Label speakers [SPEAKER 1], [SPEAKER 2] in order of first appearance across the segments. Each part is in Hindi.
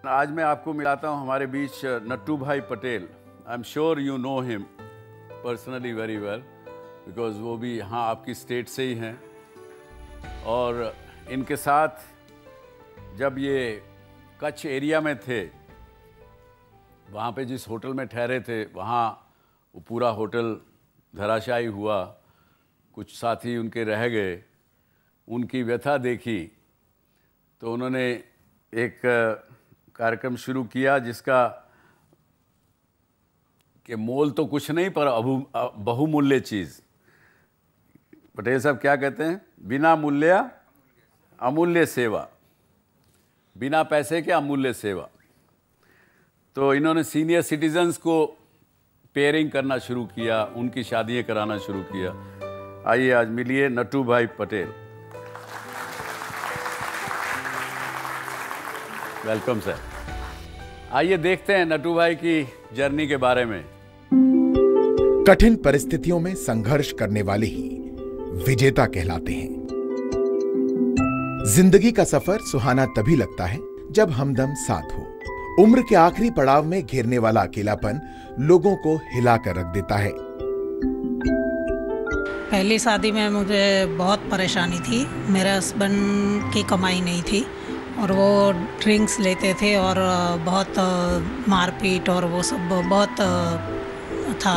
[SPEAKER 1] आज मैं आपको मिलाता हूं हमारे बीच नट्टू भाई Patel. I am sure you know him personally very well because वो भी यहाँ आपकी स्टेट से ही हैं। और इनके साथ जब ये कच्छ एरिया में थे, वहाँ पे जिस होटल में ठहरे थे, वहाँ वो पूरा होटल धराशायी हुआ। कुछ साथी उनके रह गए, उनकी व्यथा देखी तो उन्होंने एक कार्यक्रम शुरू किया जिसका कि मोल तो कुछ नहीं पर बहुमूल्य चीज़। पटेल साहब क्या कहते हैं? बिना मूल्य अमूल्य सेवा, बिना पैसे के अमूल्य सेवा। तो इन्होंने सीनियर सिटीजन्स को पेयरिंग करना शुरू किया, उनकी शादियां कराना शुरू किया। आइए आज मिलिए नट्टू भाई पटेल। Welcome sir. आइए देखते हैं नट्टू भाई की जर्नी के बारे में।
[SPEAKER 2] कठिन परिस्थितियों में संघर्ष करने वाले ही विजेता कहलाते हैं। जिंदगी का सफर सुहाना तभी लगता है जब हमदम साथ हो। उम्र के आखिरी पड़ाव में घेरने वाला अकेलापन लोगों को हिलाकर रख देता है।
[SPEAKER 3] पहली शादी में मुझे बहुत परेशानी थी। मेरे हस्बैंड की कमाई नहीं थी और वो ड्रिंक्स लेते थे और बहुत मारपीट और वो सब बहुत था।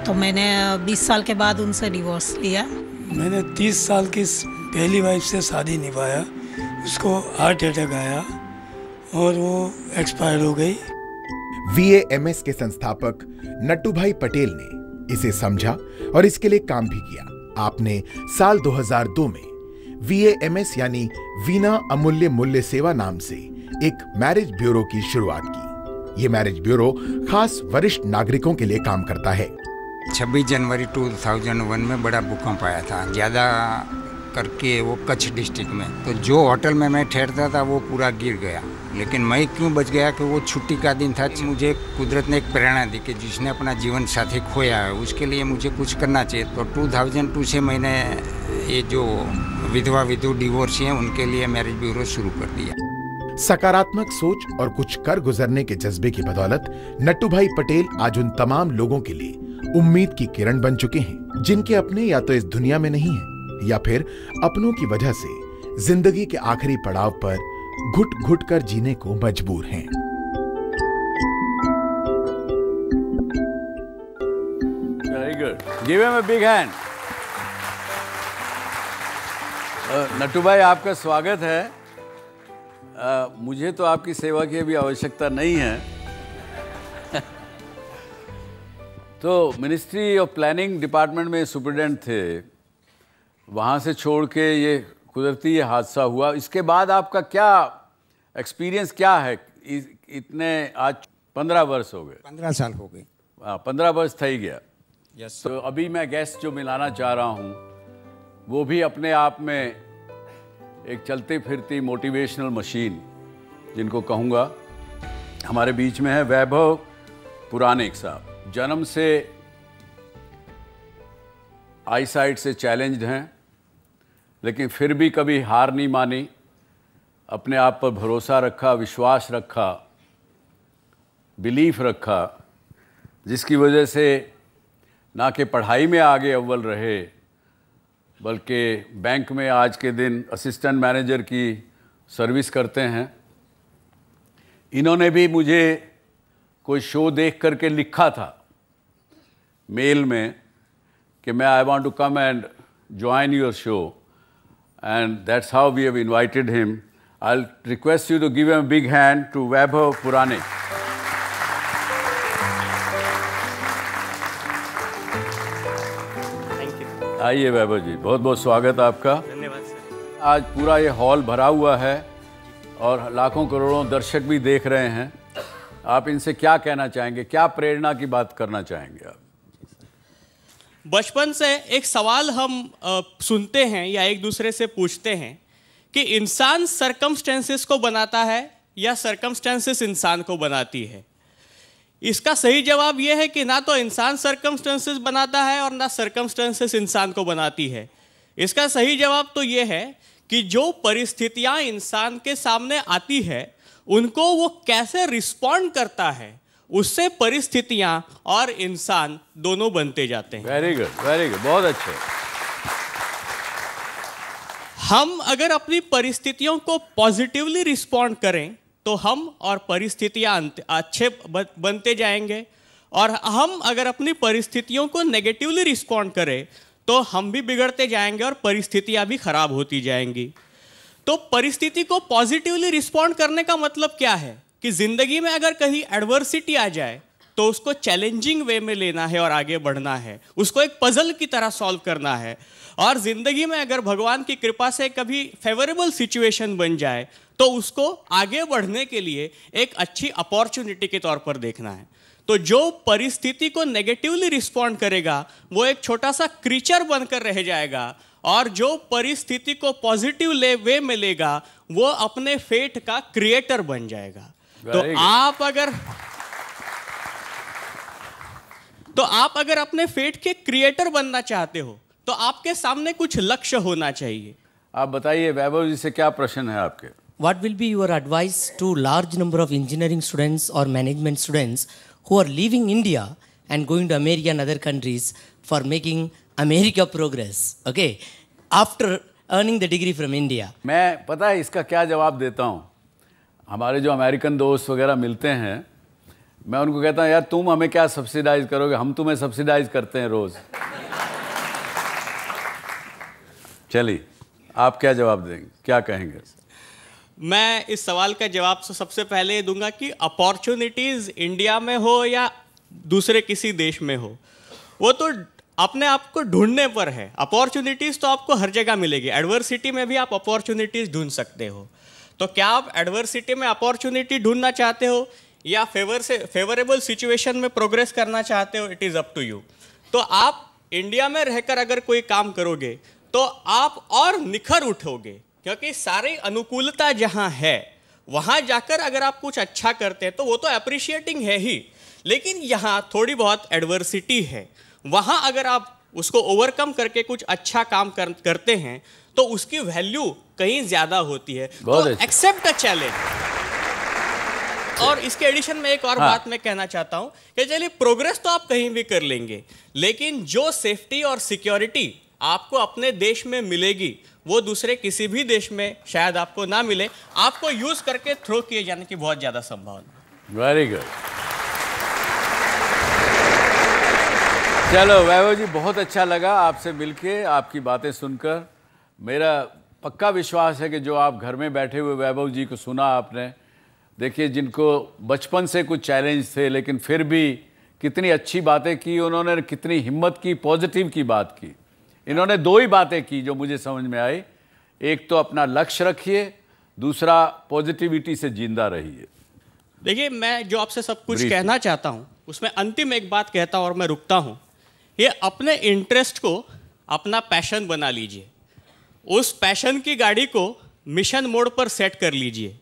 [SPEAKER 3] तो मैंने 20 साल के बाद उनसे डिवोर्स लिया।
[SPEAKER 4] मैंने 30 साल की पहली वाइफ से शादी निभाया। उसको हार्ट अटैक आया और वो एक्सपायर हो गई।
[SPEAKER 2] VAMS के संस्थापक नट्टू भाई पटेल ने इसे समझा और इसके लिए काम भी किया। आपने साल 2002 में VAMS यानी वीना अमूल्य मूल्य सेवा नाम से एक मैरिज ब्यूरो की शुरुआत की। ये मैरिज ब्यूरो खास वरिष्ठ नागरिकों के लिए काम करता है।
[SPEAKER 5] 26 जनवरी 2001 में बड़ा भूकंप आया था, ज़्यादा करके वो कच्छ डिस्ट्रिक्ट में। तो जो होटल में मैं ठहरता था वो पूरा गिर गया, लेकिन मैं क्यों बच गया कि वो छुट्टी का दिन था। मुझे कुदरत ने एक प्रेरणा दी कि जिसने अपना जीवन साथी खोया है उसके लिए मुझे कुछ करना चाहिए। तो 2002 से मैंने ये जो विधवा विधु डिवोर्स हैं उनके लिए मैरिज ब्यूरो शुरू कर दिया।
[SPEAKER 2] सकारात्मक सोच और कुछ कर गुजरने के जज्बे की बदौलत नट्टू भाई पटेल आज उन तमाम लोगों के लिए उम्मीद की किरण बन चुके हैं जिनके अपने या तो इस दुनिया में नहीं है या फिर अपनों की वजह से जिंदगी के आखिरी पड़ाव पर घुट घुट कर जीने को मजबूर हैं।
[SPEAKER 1] Very good, give him a big hand. Nattu भाई आपका स्वागत है। मुझे तो आपकी सेवा की अभी आवश्यकता नहीं है। तो मिनिस्ट्री ऑफ प्लानिंग डिपार्टमेंट में सुपरिटेंडेंट थे, वहाँ से छोड़ के ये कुदरती ये हादसा हुआ। इसके बाद आपका क्या एक्सपीरियंस क्या है? इतने आज 15 वर्ष हो गए।
[SPEAKER 5] 15 साल हो गए।
[SPEAKER 1] 15 वर्ष थी गया।
[SPEAKER 5] यस।
[SPEAKER 1] तो अभी मैं गेस्ट जो मिलाना चाह रहा हूँ वो भी अपने आप में एक चलती फिरती मोटिवेशनल मशीन, जिनको कहूँगा, हमारे बीच में है वैभव पुराणिक साहब। जन्म से आईसाइट से चैलेंज्ड हैं, लेकिन फिर भी कभी हार नहीं मानी, अपने आप पर भरोसा रखा, विश्वास रखा, बिलीफ रखा, जिसकी वजह से ना कि पढ़ाई में आगे अव्वल रहे बल्कि बैंक में आज के दिन असिस्टेंट मैनेजर की सर्विस करते हैं। इन्होंने भी मुझे कोई शो देख करके लिखा था मेल में कि मैं I want to come and join your show, and that's how we have invited him. I will request you to give him a big hand to Vaibhav Puranik. आइए वैभव जी, बहुत बहुत स्वागत आपका।
[SPEAKER 6] धन्यवाद सर।
[SPEAKER 1] आज पूरा ये हॉल भरा हुआ है और लाखों करोड़ों दर्शक भी देख रहे हैं। आप इनसे क्या कहना चाहेंगे, क्या प्रेरणा की बात करना चाहेंगे आप?
[SPEAKER 6] बचपन से एक सवाल हम सुनते हैं या एक दूसरे से पूछते हैं कि इंसान सरकमस्टेंसेस को बनाता है या सरकमस्टेंसेस इंसान को बनाती है। इसका सही जवाब यह है कि ना तो इंसान सरकमस्टेंसेस बनाता है और ना सरकमस्टेंसेस इंसान को बनाती है। इसका सही जवाब तो यह है कि जो परिस्थितियां इंसान के सामने आती है उनको वो कैसे रिस्पॉन्ड करता है, उससे परिस्थितियां और इंसान दोनों बनते जाते हैं।
[SPEAKER 1] वेरी गुड, बहुत अच्छे।
[SPEAKER 6] हम अगर अपनी परिस्थितियों को पॉजिटिवली रिस्पॉन्ड करें तो हम और परिस्थितियां अच्छे बनते जाएंगे, और हम अगर अपनी परिस्थितियों को नेगेटिवली रिस्पॉन्ड करें तो हम भी बिगड़ते जाएंगे और परिस्थितियां भी खराब होती जाएंगी। तो परिस्थिति को पॉजिटिवली रिस्पॉन्ड करने का मतलब क्या है कि जिंदगी में अगर कहीं एडवर्सिटी आ जाए तो उसको चैलेंजिंग वे में लेना है और आगे बढ़ना है, उसको एक पजल की तरह सॉल्व करना है। और जिंदगी में अगर भगवान की कृपा से कभी फेवरेबल सिचुएशन बन जाए तो उसको आगे बढ़ने के लिए एक अच्छी अपॉर्चुनिटी के तौर पर देखना है। तो जो परिस्थिति को नेगेटिवली रिस्पॉन्ड करेगा वो एक छोटा सा क्रीचर बनकर रह जाएगा, और जो परिस्थिति को पॉजिटिव वे में लेगा वो अपने फेट का क्रिएटर बन जाएगा। तो आप अगर अपने फेट के क्रिएटर बनना चाहते हो तो आपके सामने कुछ लक्ष्य होना चाहिए।
[SPEAKER 1] आप बताइए वैभव जी से क्या प्रश्न है आपके?
[SPEAKER 7] What will be your advice to large number of engineering students or management students who are leaving India and going to America and other countries for making America progress, okay, after earning the degree from India?
[SPEAKER 1] मैं पता है इसका क्या जवाब देता हूँ। हमारे जो अमेरिकन दोस्त वगैरह मिलते हैं, मैं उनको कहता हूँ यार तुम हमें क्या सब्सिडाइज करोगे, हम तुम्हें सब्सिडाइज करते हैं रोज। चलिए आप क्या जवाब देंगे, क्या कहेंगे?
[SPEAKER 6] मैं इस सवाल का जवाब सबसे पहले ये दूंगा कि अपॉर्चुनिटीज इंडिया में हो या दूसरे किसी देश में हो, वो तो अपने आप को ढूंढने पर है। अपॉर्चुनिटीज तो आपको हर जगह मिलेगी, एडवर्सिटी में भी आप अपॉर्चुनिटीज ढूंढ सकते हो। तो क्या आप एडवर्सिटी में अपॉर्चुनिटी ढूंढना चाहते हो या फेवरेबल सिचुएशन में प्रोग्रेस करना चाहते हो, it is up to you. तो आप इंडिया में रहकर अगर कोई काम करोगे तो आप और निखर उठोगे, क्योंकि सारी अनुकूलता जहां है वहां जाकर अगर आप कुछ अच्छा करते हैं तो वो तो अप्रिशिएटिंग है ही, लेकिन यहाँ थोड़ी बहुत एडवर्सिटी है, वहां अगर आप उसको ओवरकम करके कुछ अच्छा काम करते हैं तो उसकी वैल्यू कहीं ज्यादा होती है। तो एक्सेप्ट अ चैलेंज। और इसके एडिशन में एक और बात मैं कहना चाहता हूं कि चलिए प्रोग्रेस तो आप कहीं भी कर लेंगे, लेकिन जो सेफ्टी और सिक्योरिटी आपको अपने देश में मिलेगी वो दूसरे किसी भी देश में शायद आपको ना मिले, आपको यूज करके थ्रो किए जाने की बहुत ज्यादा संभावना।
[SPEAKER 1] Very good. चलो वैभव जी, बहुत अच्छा लगा आपसे मिलके, आपकी बातें सुनकर। मेरा पक्का विश्वास है कि जो आप घर में बैठे हुए वैभव जी को सुना आपने, देखिए जिनको बचपन से कुछ चैलेंज थे लेकिन फिर भी कितनी अच्छी बातें की उन्होंने, कितनी हिम्मत की, पॉजिटिव की बात की। इन्होंने दो ही बातें की जो मुझे समझ में आई, एक तो अपना लक्ष्य रखिए, दूसरा पॉजिटिविटी से जिंदा रहिए।
[SPEAKER 6] देखिए मैं जो आपसे सब कुछ कहना चाहता हूं उसमें अंतिम एक बात कहता हूं और मैं रुकता हूं। ये अपने इंटरेस्ट को अपना पैशन बना लीजिए, उस पैशन की गाड़ी को मिशन मोड पर सेट कर लीजिए,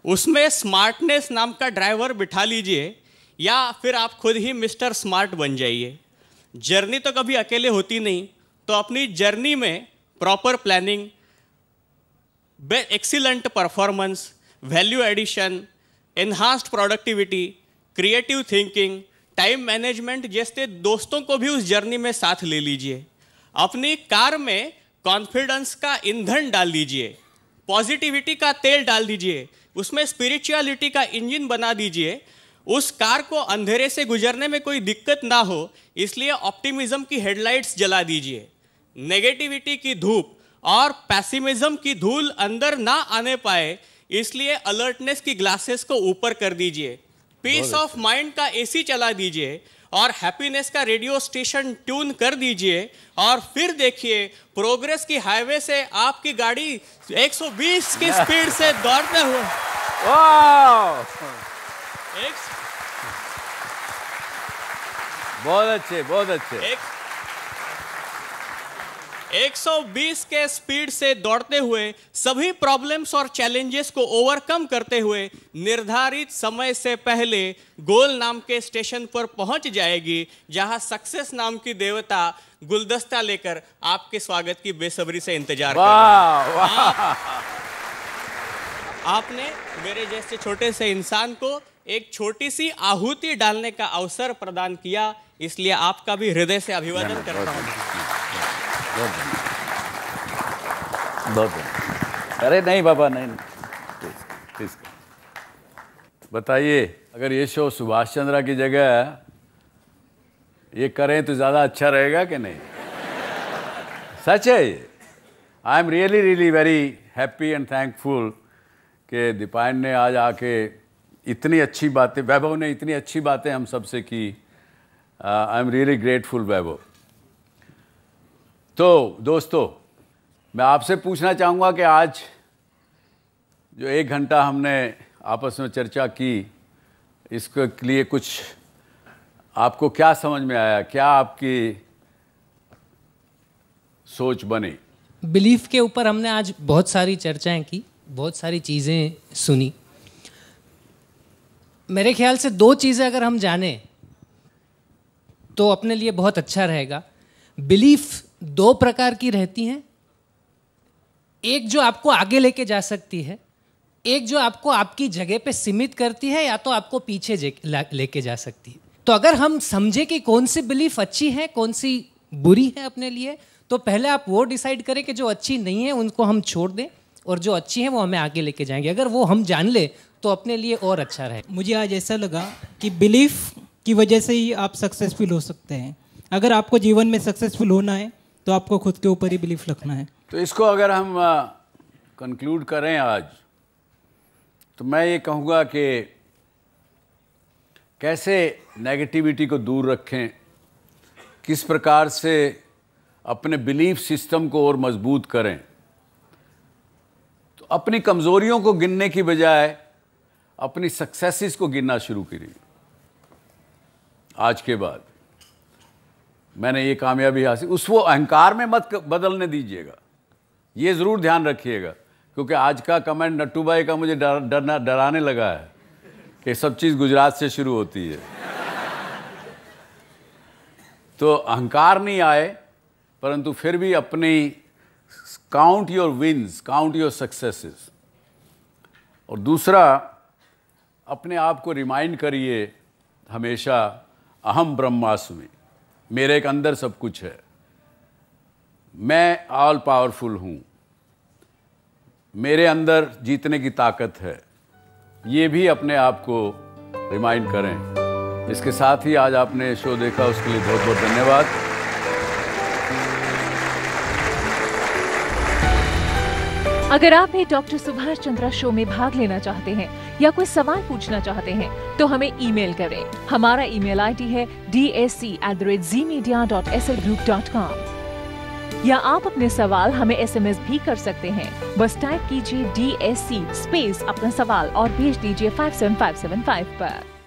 [SPEAKER 6] उसमें स्मार्टनेस नाम का ड्राइवर बिठा लीजिए, या फिर आप खुद ही मिस्टर स्मार्ट बन जाइए। जर्नी तो कभी अकेले होती नहीं, तो अपनी जर्नी में proper planning, excellent performance, value addition, enhanced productivity, creative thinking, time management जैसे दोस्तों को भी उस जर्नी में साथ ले लीजिए। अपनी कार में कॉन्फिडेंस का ईंधन डाल दीजिए, पॉजिटिविटी का तेल डाल दीजिए, उसमें स्पिरिचुअलिटी का इंजन बना दीजिए। उस कार को अंधेरे से गुजरने में कोई दिक्कत ना हो इसलिए ऑप्टिमिज्म की हेडलाइट्स जला दीजिए। नेगेटिविटी की धूप और पैसिमिज्म की धूल अंदर ना आने पाए इसलिए अलर्टनेस की ग्लासेस को ऊपर कर दीजिए। पीस ऑफ माइंड का एसी चला दीजिए और हैप्पीनेस का रेडियो स्टेशन ट्यून कर दीजिए, और फिर देखिए प्रोग्रेस की हाईवे से आपकी गाड़ी 120 की स्पीड से दौड़ते हुए
[SPEAKER 1] बहुत अच्छे, बहुत अच्छे।
[SPEAKER 6] 120 के स्पीड से दौड़ते हुए सभी प्रॉब्लम्स और चैलेंजेस को ओवरकम करते हुए निर्धारित समय से पहले गोल नाम के स्टेशन पर पहुंच जाएगी, जहां सक्सेस नाम की देवता गुलदस्ता लेकर आपके स्वागत की बेसब्री से इंतजार कर रही है। आपने मेरे जैसे छोटे से इंसान को एक छोटी सी आहुति डालने का अवसर प्रदान किया, इसलिए आपका भी हृदय से अभिवादन करता हूँ।
[SPEAKER 1] अरे नहीं बाबा, नहीं, बताइए, अगर ये शो सुभाष चंद्रा की जगह ये करें तो ज़्यादा अच्छा रहेगा कि नहीं? सच है ये। I am really very happy and thankful कि दीपायन ने आज आके इतनी अच्छी बातें, वैभव ने इतनी अच्छी बातें हम सबसे की। आई एम रियली ग्रेटफुल वैभव। तो दोस्तों, मैं आपसे पूछना चाहूँगा कि आज जो 1 घंटा हमने आपस में चर्चा की, इसके लिए कुछ आपको क्या समझ में आया, क्या आपकी सोच बनी?
[SPEAKER 8] बिलीफ के ऊपर हमने आज बहुत सारी चर्चाएं की, बहुत सारी चीज़ें सुनी। मेरे ख्याल से 2 चीज़ें अगर हम जानें तो अपने लिए बहुत अच्छा रहेगा। बिलीफ 2 प्रकार की रहती हैं, एक जो आपको आगे लेके जा सकती है, एक जो आपको आपकी जगह पे सीमित करती है या तो आपको पीछे लेके जा सकती है। तो अगर हम समझे कि कौन सी बिलीफ अच्छी है, कौन सी बुरी है अपने लिए, तो पहले आप वो डिसाइड करें कि जो अच्छी नहीं है उनको हम छोड़ दें और जो अच्छी है वो हमें आगे लेके जाएंगे। अगर वो हम जान ले तो अपने लिए और अच्छा रहे।
[SPEAKER 9] मुझे आज ऐसा लगा कि बिलीफ की वजह से ही आप सक्सेसफुल हो सकते हैं। अगर आपको जीवन में सक्सेसफुल होना है तो आपको खुद के ऊपर ही बिलीफ रखना है।
[SPEAKER 1] तो इसको अगर हम कंक्लूड करें आज, तो मैं ये कहूँगा कि कैसे नेगेटिविटी को दूर रखें, किस प्रकार से अपने बिलीफ सिस्टम को और मजबूत करें। तो अपनी कमज़ोरियों को गिनने की बजाय अपनी सक्सेसेस को गिनना शुरू करिए। आज के बाद मैंने ये कामयाबी हासिल, उस वो अहंकार में मत बदलने दीजिएगा, ये ज़रूर ध्यान रखिएगा। क्योंकि आज का कमेंट नट्टू भाई का मुझे डराने लगा है कि सब चीज़ गुजरात से शुरू होती है। तो अहंकार नहीं आए, परंतु फिर भी अपनी count your wins, count your successes. और दूसरा, अपने आप को रिमाइंड करिए हमेशा, अहम ब्रह्मास्मि, मेरे एक अंदर सब कुछ है, मैं ऑल पावरफुल हूँ, मेरे अंदर जीतने की ताकत है। ये भी अपने आप को रिमाइंड करें। इसके साथ ही आज आपने शो देखा, उसके लिए बहुत बहुत धन्यवाद।
[SPEAKER 10] अगर आप भी डॉक्टर सुभाष चंद्रा शो में भाग लेना चाहते हैं या कोई सवाल पूछना चाहते हैं तो हमें ईमेल करें। हमारा ईमेल आईडी है dsc@zmedia.slgroup.com, या आप अपने सवाल हमें SMS भी कर सकते हैं। बस टाइप कीजिए DSC स्पेस अपना सवाल और भेज दीजिए 57575 पर।